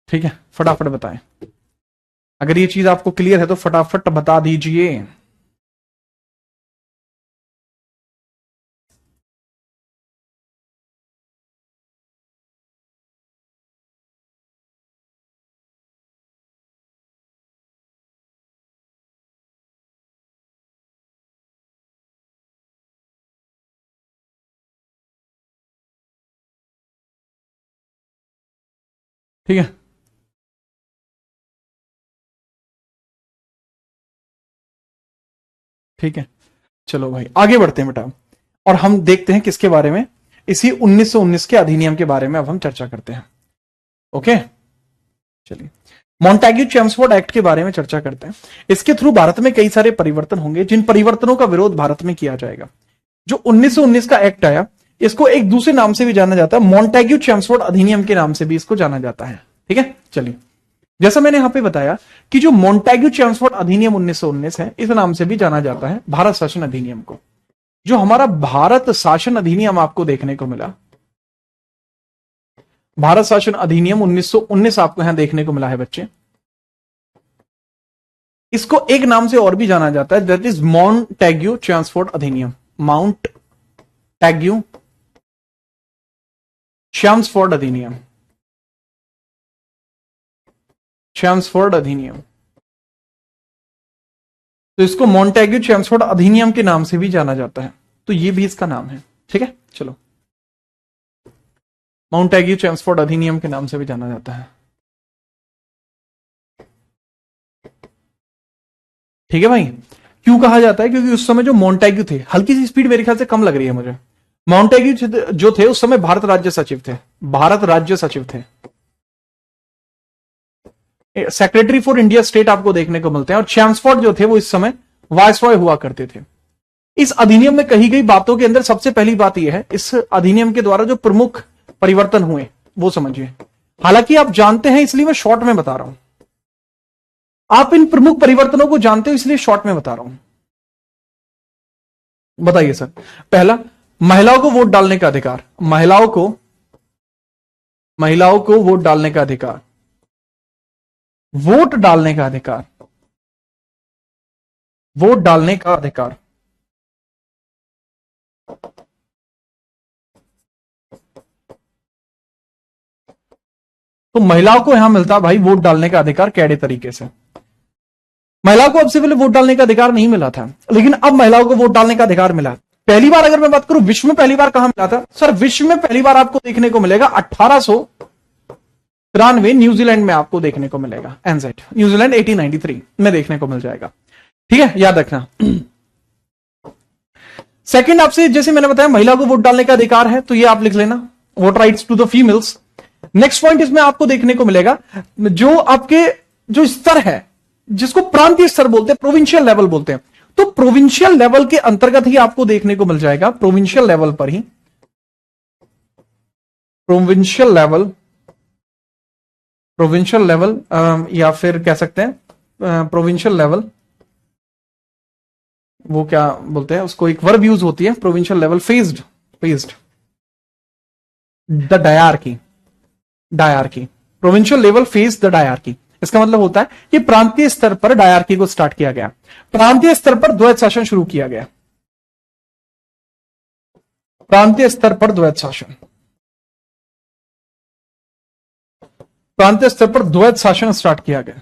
ठीक है, फटाफट बताएं, अगर ये चीज आपको क्लियर है तो फटाफट बता दीजिए। ठीक है, ठीक है, चलो भाई आगे बढ़ते हैं बेटा, और हम देखते हैं किसके बारे में, इसी 1919 के अधिनियम के बारे में अब हम चर्चा करते हैं। ओके, चलिए मॉन्टेग्यू चेम्सफोर्ड एक्ट के बारे में चर्चा करते हैं। इसके थ्रू भारत में कई सारे परिवर्तन होंगे, जिन परिवर्तनों का विरोध भारत में किया जाएगा। जो 1919 का एक्ट आया, इसको एक दूसरे नाम से भी जाना जाता है, मॉन्टेग्यू चेम्सफोर्ड अधिनियम के नाम से भी इसको जाना जाता है। ठीक है, चलिए, जैसा मैंने यहां पे बताया कि जो मॉन्टेग्यू चेम्सफोर्ड अधिनियम 1919 है, इस नाम से भी जाना जाता है भारत शासन अधिनियम को। जो हमारा भारत शासन अधिनियम आपको देखने को मिला, भारत शासन अधिनियम 1919 आपको यहां देखने को मिला है बच्चे, इसको एक नाम से और भी जाना जाता है, दैट इज मॉन्टेग्यू चेम्सफोर्ड अधिनियम। माउंटेग्यू चेम्सफोर्ड अधिनियम, चेम्सफोर्ड अधिनियम, तो इसको मॉन्टेग्यू चेम्सफोर्ड अधिनियम के नाम से भी जाना जाता है, तो ये भी इसका नाम है। ठीक है, चलो, मॉन्टेग्यू चेम्सफोर्ड अधिनियम के नाम से भी जाना जाता है। ठीक है भाई, क्यों कहा जाता है? क्योंकि उस समय जो मॉन्टेग्यू थे, हल्की सी स्पीड मेरे ख्याल से कम लग रही है मुझे, मॉन्टेग्यू जो थे उस समय भारत राज्य सचिव थे, भारत राज्य सचिव थे, सेक्रेटरी फॉर इंडिया स्टेट आपको देखने को मिलते हैं, और चेम्सफोर्ड जो थे वो इस समय वायसरॉय हुआ करते थे। इस अधिनियम में कही गई बातों के अंदर सबसे पहली बात यह है, इस अधिनियम के द्वारा जो प्रमुख परिवर्तन हुए वो समझिए। हालांकि आप जानते हैं इसलिए मैं शॉर्ट में बता रहा हूं, आप इन प्रमुख परिवर्तनों को जानते हो इसलिए शॉर्ट में बता रहा हूं। बताइए सर। पहला, महिलाओं को वोट डालने का अधिकार, महिलाओं को वोट डालने का अधिकार, वोट डालने का अधिकार, वोट डालने का अधिकार। तो महिलाओं को यहां मिलता भाई वोट डालने का अधिकार कैडे तरीके से। महिलाओं को अब से पहले वोट डालने का अधिकार नहीं मिला था, लेकिन अब महिलाओं को वोट डालने का अधिकार मिला। पहली बार अगर मैं बात करूं विश्व में पहली बार कहां मिला था सर? विश्व में पहली बार आपको देखने को मिलेगा 1893 न्यूजीलैंड में आपको देखने को मिलेगा, एनजेड न्यूजीलैंड 1893 में देखने को मिल जाएगा। ठीक है, याद रखना। सेकंड, आपसे जैसे मैंने बताया महिला को वोट डालने का अधिकार है, तो ये आप लिख लेना, vote rights to the females. Next point इसमें आपको देखने को मिलेगा, जो आपके जो स्तर है जिसको प्रांतीय स्तर बोलते हैं, प्रोविंशियल लेवल बोलते हैं, तो प्रोविंशियल लेवल के अंतर्गत ही आपको देखने को मिल जाएगा, प्रोविंशियल लेवल पर ही, प्रोविंशियल लेवल या फिर कह सकते हैं प्रोविंशियल लेवल, वो क्या बोलते हैं उसको, एक वर्ब यूज होती है provincial level, phased the dyarchy, provincial level phase the dyarchy, इसका मतलब होता है कि प्रांतीय स्तर पर डायरकी को स्टार्ट किया गया, प्रांतीय स्तर पर द्वैत शासन शुरू किया गया, प्रांतीय स्तर पर द्वैत शासन, प्रांतीय स्तर पर द्वैत शासन स्टार्ट किया गया।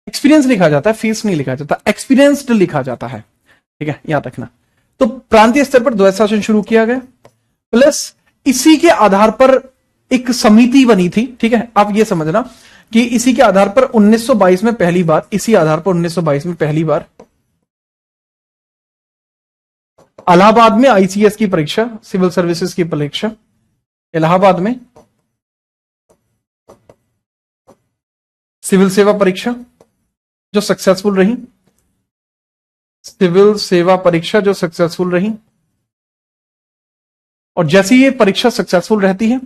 एक्सपीरियंस लिखा जाता है, फीस नहीं लिखा जाता, एक्सपीरियंस्ड लिखा जाता है, ठीक है, याद रखना। तो प्रांतीय स्तर पर द्वैत शासन शुरू किया गया, प्लस इसी के आधार पर एक समिति बनी थी, ठीक है। आप ये समझना कि इसी के आधार पर 1922 में पहली बार, इसी आधार पर 1922 में पहली बार इलाहाबाद में आईसीएस की परीक्षा, सिविल सर्विसेज की परीक्षा, इलाहाबाद में सिविल सेवा परीक्षा जो सक्सेसफुल रही, सिविल सेवा परीक्षा जो सक्सेसफुल रही, और जैसी ये परीक्षा सक्सेसफुल रहती है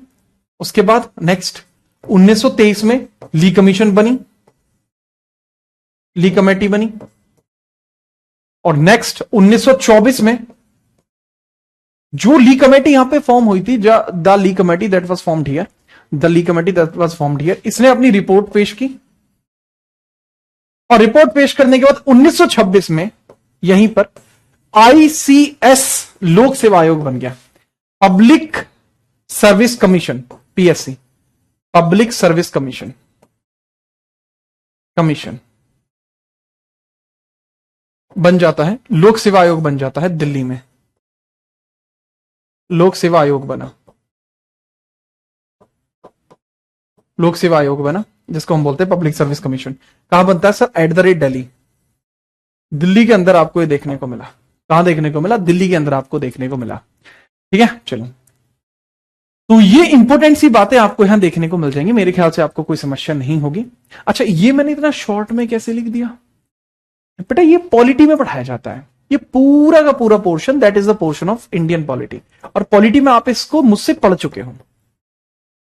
उसके बाद नेक्स्ट 1923 में ली कमीशन बनी, ली कमेटी बनी, और नेक्स्ट 1924 में जो ली कमेटी यहां पे फॉर्म हुई थी, the Lee committee that was formed here, the Lee committee that was formed here, इसने अपनी रिपोर्ट पेश की, और रिपोर्ट पेश करने के बाद 1926 में यहीं पर आईसीएस लोक सेवा आयोग बन गया, public service commission, PSC, public service commission, commission बन जाता है, लोक सेवा आयोग बन जाता है दिल्ली में, लोक सेवा आयोग बना, लोक सेवा आयोग बना, जिसको हम बोलते हैं पब्लिक सर्विस कमीशन। कहां बनता है sir? At the rate Delhi, Delhi के अंदर आपको ये देखने को मिला। कहां देखने को मिला? दिल्ली के अंदर आपको देखने को मिला, ठीक है। चलो, तो ये इंपॉर्टेंट सी बातें आपको यहां देखने को मिल जाएंगी, मेरे ख्याल से आपको कोई समस्या नहीं होगी। अच्छा, ये मैंने इतना शॉर्ट में कैसे लिख दिया बेटा? ये पॉलिटी में पढ़ाया जाता है, ये पूरा का पूरा portion, that is the portion of Indian polity, और पॉलिटी में आप इसको मुझसे पढ़ चुके हो,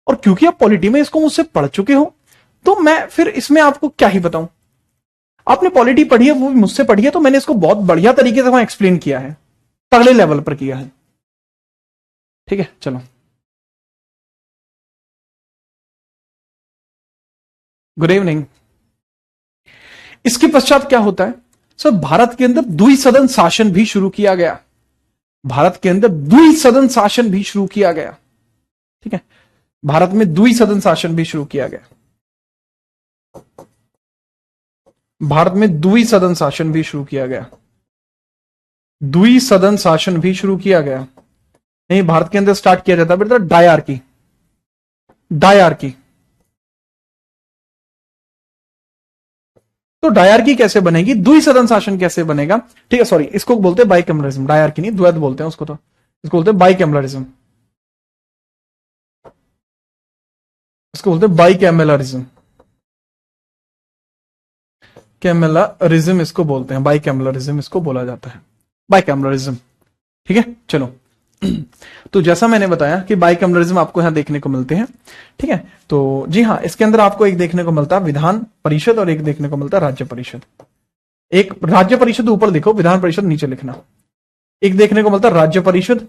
और क्योंकि आप पॉलिटी में इसको मुझसे पढ़ चुके हो तो मैं फिर इसमें आपको क्या ही बताऊं। आपने पॉलिटी पढ़ी है, वो भी मुझसे पढ़ी है, तो मैंने इसको बहुत बढ़िया तरीके से वहां एक्सप्लेन किया है, तगड़े लेवल पर किया है, ठीक है। चलो, गुड इवनिंग। इसके पश्चात क्या होता है सर? भारत के अंदर द्विसदन शासन भी शुरू किया गया, भारत के अंदर द्विसदन शासन भी शुरू किया गया, ठीक है। भारत में द्विसदन शासन भी शुरू किया गया, भारत में द्विसदन शासन भी शुरू किया गया, द्विसदन शासन भी शुरू किया गया। नहीं, भारत के अंदर स्टार्ट किया जाता बेटा डायरकी, डायरकी। तो डायरकी कैसे बनेगी, द्विसदन शासन कैसे बनेगा? ठीक है, सॉरी, इसको बोलते हैं बाइकैमलरिज्म, डायरकी नहीं, द्वैत बोलते हैं उसको, तो इसको बोलते हैं बाइकैमलरिज्म, इसको बोलते हैं बाइकैमलरिज्म, कैमलरिज्म इसको बोलते हैं, बाइकैमलरिज्म इसको बोला जाता है, बाइकैमलरिज्म, ठीक है। चलो, तो जैसा मैंने बताया कि बाइकैमलरिज्म आपको यहां देखने को मिलते हैं, ठीक है। तो जी हाँ, इसके अंदर आपको एक देखने को मिलता है विधान परिषद और एक देखने को मिलता है राज्य परिषद। एक राज्य परिषद ऊपर लिखो, विधान परिषद नीचे लिखना। एक देखने को मिलता है राज्य परिषद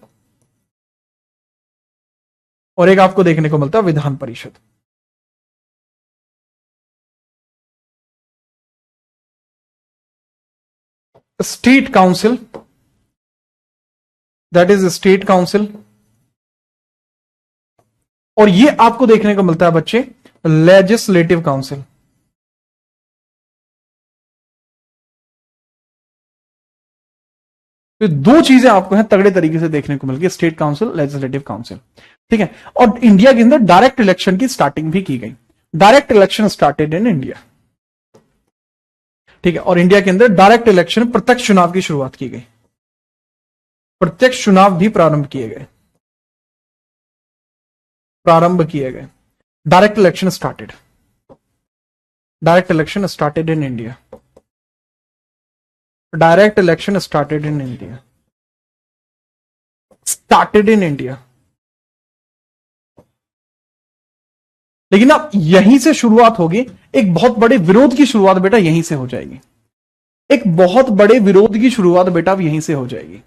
और एक आपको देखने को मिलता है Vidhan Parishad. State council, that is state council, और ये आपको देखने को मिलता है बच्चे लेजिस्लेटिव काउंसिल। तो दो चीजें आपको हैं तगड़े तरीके से देखने को मिल गई, स्टेट काउंसिल, लेजिस्लेटिव काउंसिल, ठीक है। और इंडिया के अंदर डायरेक्ट इलेक्शन की स्टार्टिंग भी की गई, direct election started in India, ठीक है। और इंडिया के अंदर डायरेक्ट इलेक्शन, प्रत्यक्ष चुनाव की शुरुआत की गई, प्रत्यक्ष चुनाव भी प्रारंभ किए गए, प्रारंभ किए गए। Direct election started, direct election started in India, direct election started in India, started in India. लेकिन अब यहीं से शुरुआत होगी, एक बहुत बड़े विरोध की शुरुआत बेटा यहीं से हो जाएगी, एक बहुत बड़े विरोध की शुरुआत बेटा अब यहीं से हो जाएगी।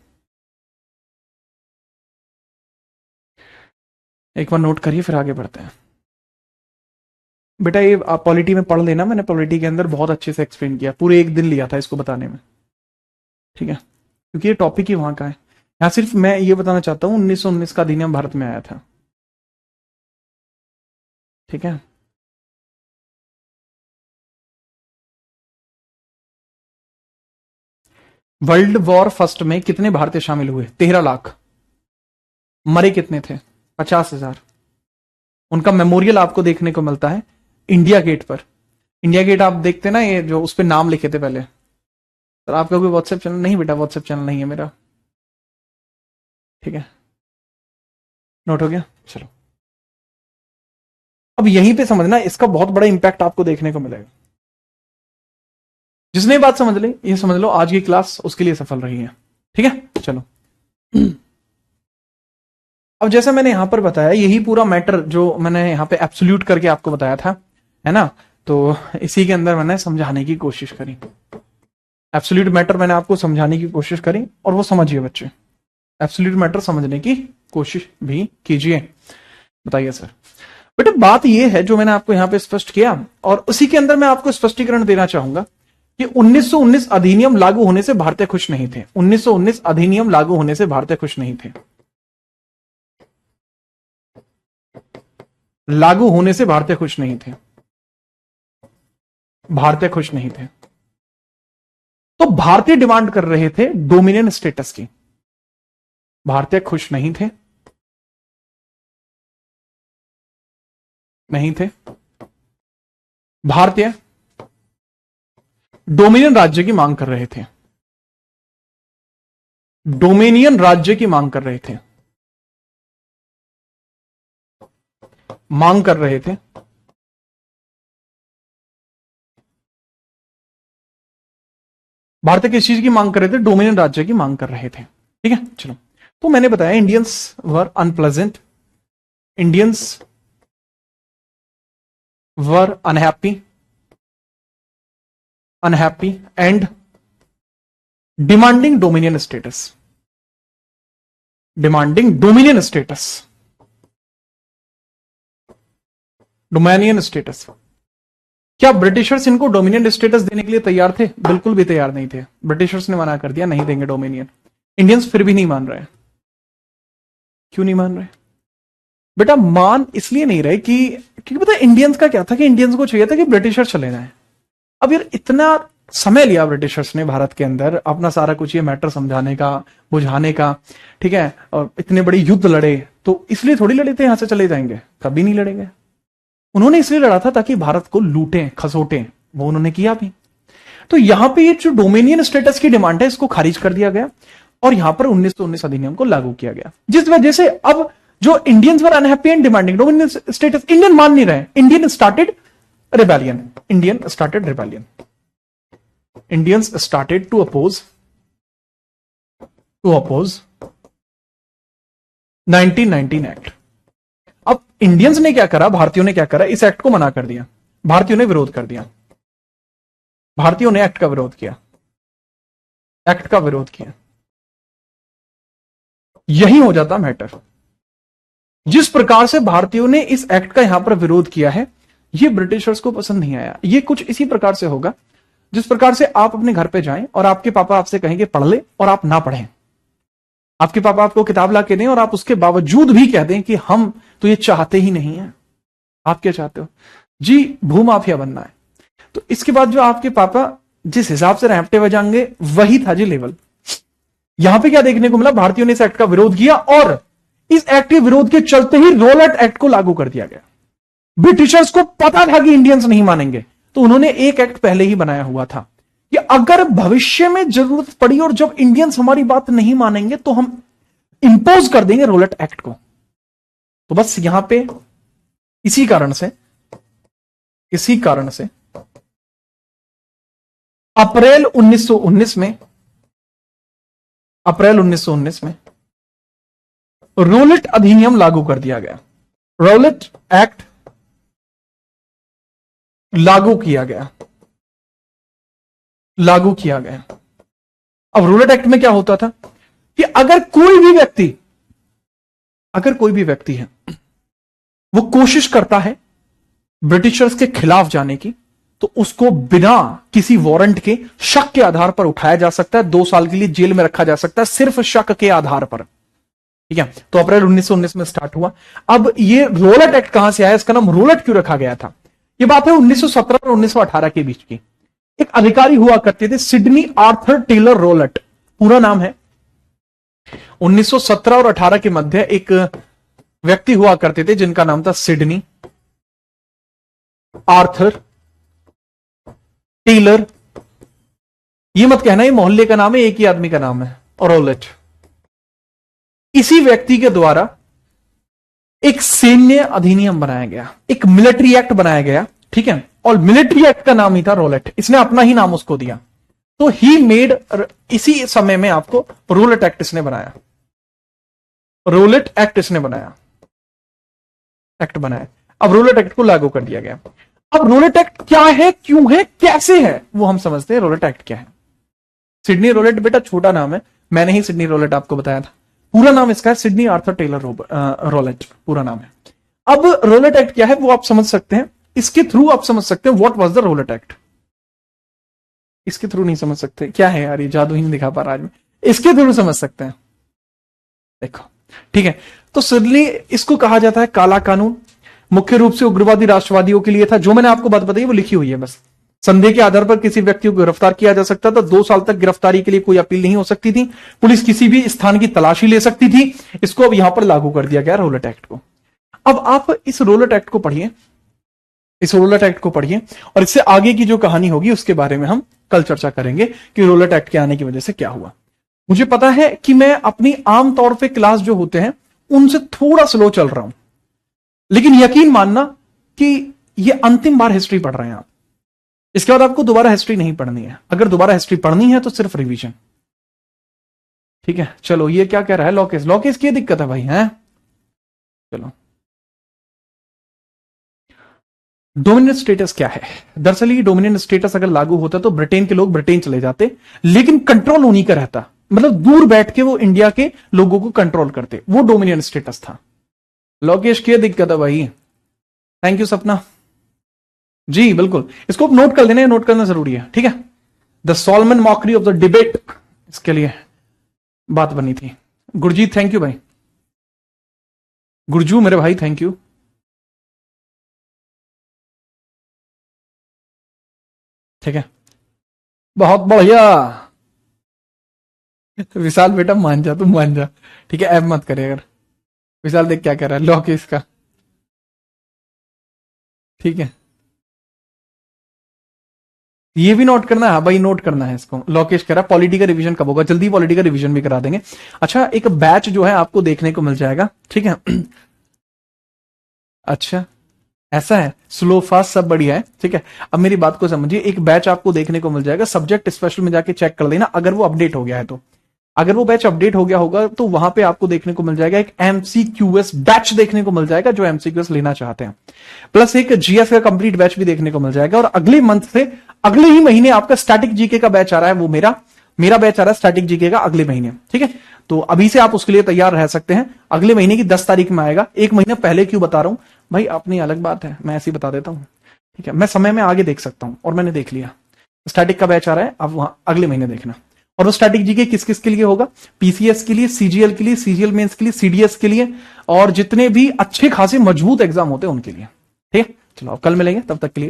एक बार नोट करिए, फिर आगे बढ़ते हैं। बेटा ये आप पॉलिटी में पढ़ लेना, मैंने पॉलिटी के अंदर बहुत अच्छे से एक्सप्लेन किया, पूरे एक दिन लिया था इसको बताने में, ठीक है, क्योंकि ये टॉपिक ही वहां का है। यहाँ सिर्फ मैं ये बताना चाहता हूं 1919 का अधिनियम भारत में आया था, ठीक है। वर्ल्ड वॉर फर्स्ट में कितने भारतीय शामिल हुए? 13 लाख। मरे कितने थे? 50,000। उनका मेमोरियल आपको देखने को मिलता है इंडिया गेट पर। इंडिया गेट आप देखते ना, ये जो उस पर नाम लिखे थे पहले। सर आपका कोई व्हाट्सएप चैनल? नहीं बेटा, व्हाट्सएप चैनल नहीं है मेरा, ठीक है, नोट हो गया। चलो अब यहीं पे समझना, इसका बहुत बड़ा इंपैक्ट आपको देखने को मिलेगा। जिसने ये बात समझ ली, ये समझ लो आज की क्लास उसके लिए सफल रही है, ठीक है। चलो अब जैसे मैंने यहां पर बताया, यही पूरा मैटर जो मैंने यहां पे एब्सोल्यूट करके आपको बताया था, है ना, तो इसी के अंदर मैंने समझाने की कोशिश करी। एब्सोल्यूट मैटर मैंने आपको समझाने की कोशिश करी और वो समझिए बच्चे, एब्सोल्यूट मैटर समझने की कोशिश भी कीजिए। बताइए सर। बेटा बात ये है जो मैंने आपको यहां पे स्पष्ट किया, और उसी के अंदर मैं आपको स्पष्टीकरण देना चाहूंगा कि 1919 अधिनियम लागू होने से भारतीय खुश नहीं थे। 1919 अधिनियम लागू होने से भारतीय खुश नहीं थे। लागू होने से भारतीय खुश नहीं थे। भारतीय खुश नहीं थे। तो भारतीय डिमांड कर रहे थे डोमिनियन स्टेटस की। भारतीय खुश नहीं थे, नहीं थे। भारतीय डोमिनियन राज्य की मांग कर रहे थे। डोमिनियन राज्य की मांग कर रहे थे। मांग कर रहे थे। भारतीय किस चीज की मांग कर रहे थे? डोमिनियन राज्य की मांग कर रहे थे, ठीक है। चलो, तो मैंने बताया Indians were unpleasant, Indians were unhappy, unhappy and demanding dominion status, demanding dominion status, dominion status. क्या ब्रिटिशर्स इनको डोमिनियन स्टेटस देने के लिए तैयार थे? बिल्कुल भी तैयार नहीं थे। ब्रिटिशर्स ने मना कर दिया, नहीं देंगे डोमिनियन। इंडियंस फिर भी नहीं मान रहे। क्यों नहीं मान रहे? बेटा मान इसलिए नहीं रहे कि क्योंकि पता है इंडियंस का क्या था कि इंडियंस को चाहिए था कि ब्रिटिशर्स चले जाएं। अब यार इतना समय लिया ब्रिटिशर्स ने भारत के अंदर अपना सारा कुछ ये मैटर समझाने का, बुझाने का, ठीक है, और इतने बड़े युद्ध लड़े, तो इसलिए थोड़ी लड़े थे यहां से चले जाएंगे, कभी नहीं लड़ेंगे। उन्होंने इसलिए लड़ा था ताकि भारत को लूटें, खसोटें, वो उन्होंने किया भी। तो यहां पे ये जो डोमिनियन स्टेटस की डिमांड है इसको खारिज कर दिया गया और यहां पर 1919 अधिनियम को लागू किया गया, जिस वजह से अब जो Indians were unhappy and demanding dominion status, Indian मान नहीं रहे। Indian started rebellion, Indian started rebellion, Indians started to oppose 1919 act. अब इंडियंस ने क्या करा, भारतीयों ने क्या करा, इस एक्ट को मना कर दिया। भारतीयों ने विरोध कर दिया, भारतीयों ने एक्ट का विरोध किया, एक्ट का विरोध किया। यही हो जाता मैटर। जिस प्रकार से भारतीयों ने इस एक्ट का यहां पर विरोध किया है, यह ब्रिटिशर्स को पसंद नहीं आया। यह कुछ इसी प्रकार से होगा जिस प्रकार से आप अपने घर पे जाएं और आपके पापा आपसे कहेंगे पढ़ ले और आप ना पढ़ें। आपके पापा आपको किताब ला के दें और आप उसके बावजूद भी कह दें कि हम तो ये चाहते ही नहीं है। आप क्या चाहते हो? जी भूमाफिया बनना है। तो इसके बाद जो आपके पापा जिस हिसाब से रैंपटे बजाएंगे वही था जी लेवल। यहां पे क्या देखने को मिला, भारतीयों ने इस एक्ट का विरोध किया और इस एक्ट के विरोध के चलते ही रोलेट एक्ट को लागू कर दिया गया। ब्रिटिशर्स को पता था कि इंडियंस नहीं मानेंगे, तो उन्होंने एक एक्ट पहले ही बनाया हुआ था कि अगर भविष्य में जरूरत पड़ी और जब इंडियंस हमारी बात नहीं मानेंगे तो हम इंपोज कर देंगे रोलेट एक्ट को। तो बस यहां पे इसी कारण से अप्रैल 1919 में रोलेट अधिनियम लागू कर दिया गया। रोलेट एक्ट लागू किया गया। अब रोलेट एक्ट में क्या होता था कि अगर कोई भी व्यक्ति है वो कोशिश करता है ब्रिटिशर्स के खिलाफ जाने की, तो उसको बिना किसी वारंट के शक के आधार पर उठाया जा सकता है, 2 साल के लिए जेल में रखा जा सकता है, सिर्फ शक के आधार पर। ठीक है, तो अप्रैल 1919 में स्टार्ट हुआ। अब ये रोलेट एक्ट कहां से आया, इसका नाम रोलेट क्यों रखा गया था? ये बात है 1917 और 1918 के बीच की। एक अधिकारी हुआ करते थे सिडनी आर्थर टेलर रोलेट, पूरा नाम है। 1917 और 18 के मध्य एक व्यक्ति हुआ करते थे जिनका नाम था सिडनी आर्थर टेलर। ये मत कहना ये मोहल्ले का नाम है, एक ही आदमी का नाम है, और रोलेट। इसी व्यक्ति के द्वारा एक सैन्य अधिनियम बनाया गया, एक मिलिट्री एक्ट बनाया गया। ठीक है, और मिलिट्री एक्ट का नाम ही था रोलेट, इसने अपना ही नाम उसको दिया। तो ही मेड, इसी समय में आपको रोलेट एक्ट इसने बनाया, रोलेट एक्ट इसने बनाया, एक्ट बनाया। अब रोलेट एक्ट को लागू कर दिया गया। अब रोलेट एक्ट क्या है, क्यों है, कैसे है, वो हम समझते हैं। रोलेट एक्ट क्या है? सिडनी रोलेट बेटा छोटा नाम है, मैंने ही सिडनी रोलेट आपको बताया था। पूरा नाम इसका है सिडनी आर्थर टेलर रोलेट, पूरा नाम है। अब रोलेट एक्ट क्या है वो आप समझ सकते हैं, इसके थ्रू आप समझ सकते हैं what was the Rowlatt Act. इसके थ्रू नहीं समझ सकते, क्या है यार ये जादू ही नहीं दिखा पा रहा आज में, इसके थ्रू समझ सकते हैं। देखो ठीक है, तो सिडनी, इसको कहा जाता है काला कानून। मुख्य रूप से उग्रवादी राष्ट्रवादियों के लिए था। जो मैंने आपको बात बताई वो लिखी हुई है बस। संदेह के आधार पर किसी व्यक्ति को गिरफ्तार किया जा सकता था, 2 साल तक गिरफ्तारी के लिए कोई अपील नहीं हो सकती थी, पुलिस किसी भी स्थान की तलाशी ले सकती थी। इसको अब यहां पर लागू कर दिया गया रोलेट एक्ट को। अब आप इस रोलेट एक्ट को पढ़िए, इस रोलेट एक्ट को पढ़िए, और इससे आगे की जो कहानी होगी उसके बारे में हम कल चर्चा करेंगे कि रोलेट एक्ट के आने की वजह से क्या हुआ। मुझे पता है कि मैं अपनी आम तौर पे क्लास जो होते हैं उनसे थोड़ा स्लो चल रहा हूं, लेकिन यकीन मानना कि ये अंतिम बार हिस्ट्री पढ़ रहे हैं आप। इसके बाद आपको दोबारा हिस्ट्री नहीं पढ़नी है। अगर दोबारा हिस्ट्री पढ़नी है तो सिर्फ रिवीजन। ठीक है, चलो ये क्या कह रहा है लॉकेस, लॉकेस की दिक्कत है भाई, हैं? चलो, डोमिनेंट स्टेटस क्या है? दरअसल ये डोमिनेंट स्टेटस अगर लागू होता तो ब्रिटेन के लोग ब्रिटेन चले जाते, लेकिन कंट्रोल उन्हीं का रहता। मतलब दूर बैठ के वो इंडिया के लोगों को कंट्रोल करते, वो डोमिनेंट स्टेटस था। लोकेश की दिक्कत है भाई, थैंक यू सपना जी, बिल्कुल इसको नोट कर लेना, नोट करना जरूरी है। ठीक है, the Solomon mockery of the debate, इसके लिए बात बनी थी। गुरजीत थैंक यू भाई, गुरजू मेरे भाई थैंक यू। ठीक है, बहुत बढ़िया विशाल बेटा, मान जा, तुम मान जा। ठीक है, ऐप मत करे। अगर विशाल देख क्या कह रहा है, लॉक इसका। ठीक है, ये भी नोट करना है। हाँ भाई नोट करना है इसको। लोकेश कह रहा है पॉलिटी का रिवीजन कब होगा? जल्दी पॉलिटी का रिवीजन भी करा देंगे। अच्छा, एक बैच जो है आपको देखने को मिल जाएगा। ठीक है अच्छा, ऐसा है, स्लो फास्ट सब बढ़िया है। ठीक है, अब मेरी बात को समझिए, एक बैच आपको देखने को मिल जाएगा। सब्जेक्ट स्पेशल में जाके चेक कर देना अगर वो अपडेट हो गया है तो। अगर वो बैच अपडेट हो गया होगा तो वहां पे आपको देखने को मिल जाएगा एक एमसीक्यूएस बैच देखने को मिल जाएगा, जो एमसीक्यूएस लेना चाहते हैं। प्लस एक जीएस का कंप्लीट बैच भी देखने को मिल जाएगा। और अगले मंथ से, अगले ही महीने आपका स्टैटिक जीके का बैच आ रहा है, वो मेरा बैच आ रहा है स्टैटिक जीके का अगले महीने। ठीक है, तो अभी से आप उसके लिए तैयार रह सकते हैं। अगले महीने की 10 तारीख में आएगा। एक महीना पहले क्यों बता रहा हूं भाई, अपनी अलग बात है, मैं ऐसे ही बता देता हूं। ठीक है, मैं समय में आगे देख सकता हूं, और मैंने देख लिया स्टैटिक का बैच आ रहा है, अब वहां अगले महीने देखना। और वो स्टैटिक जीके किस किस के लिए होगा? पीसीएस के लिए, सीजीएल के लिए, सीजीएल मेंस के लिए, सीडीएस के लिए, और जितने भी अच्छे खासे मजबूत एग्जाम होते हैं उनके लिए। ठीक है, चलो अब कल मिलेंगे, तब तक के लिए